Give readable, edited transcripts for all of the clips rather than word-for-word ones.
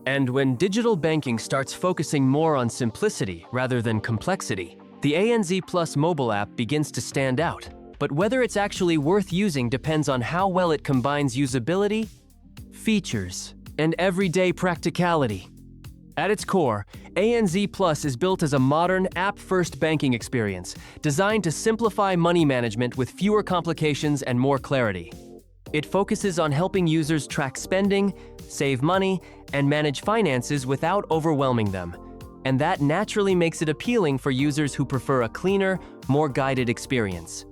And when digital banking starts focusing more on simplicity rather than complexity, the ANZ Plus mobile app begins to stand out. But whether it's actually worth using depends on how well it combines usability, features, and everyday practicality. At its core, ANZ Plus is built as a modern, app-first banking experience designed to simplify money management with fewer complications and more clarity. It focuses on helping users track spending, save money, and manage finances without overwhelming them. And that naturally makes it appealing for users who prefer a cleaner, more guided experience.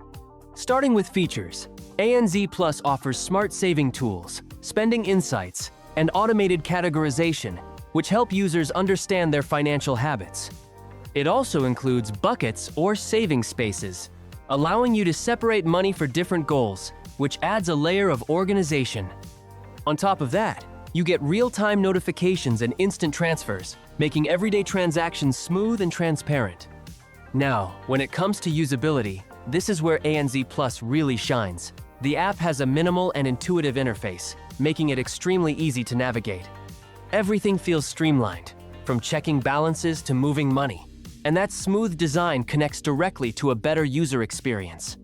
Starting with features, ANZ Plus offers smart saving tools, spending insights, and automated categorization, which help users understand their financial habits. It also includes buckets or saving spaces, allowing you to separate money for different goals, which adds a layer of organization. On top of that, you get real-time notifications and instant transfers, making everyday transactions smooth and transparent. Now, when it comes to usability, this is where ANZ Plus really shines. The app has a minimal and intuitive interface, making it extremely easy to navigate. Everything feels streamlined, from checking balances to moving money, and that smooth design connects directly to a better user experience.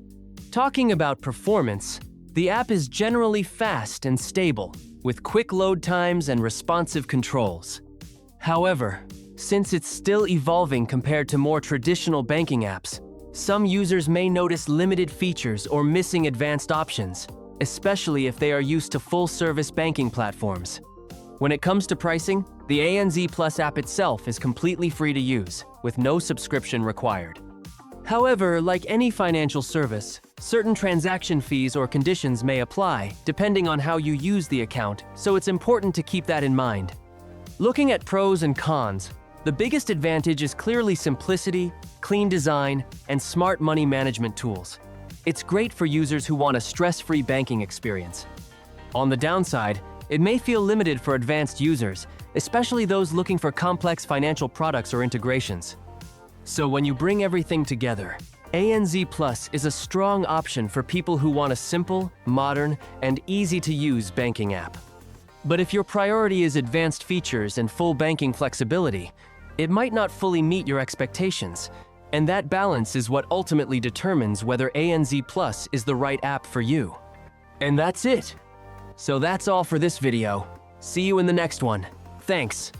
Talking about performance, the app is generally fast and stable, with quick load times and responsive controls. However, since it's still evolving compared to more traditional banking apps, some users may notice limited features or missing advanced options, especially if they are used to full-service banking platforms. When it comes to pricing, the ANZ Plus app itself is completely free to use, with no subscription required. However, like any financial service, certain transaction fees or conditions may apply, depending on how you use the account, so it's important to keep that in mind. Looking at pros and cons, the biggest advantage is clearly simplicity, clean design, and smart money management tools. It's great for users who want a stress-free banking experience. On the downside, it may feel limited for advanced users, especially those looking for complex financial products or integrations. So when you bring everything together, ANZ Plus is a strong option for people who want a simple, modern, and easy-to-use banking app. But if your priority is advanced features and full banking flexibility, it might not fully meet your expectations, and that balance is what ultimately determines whether ANZ Plus is the right app for you. And that's it. So that's all for this video. See you in the next one. Thanks.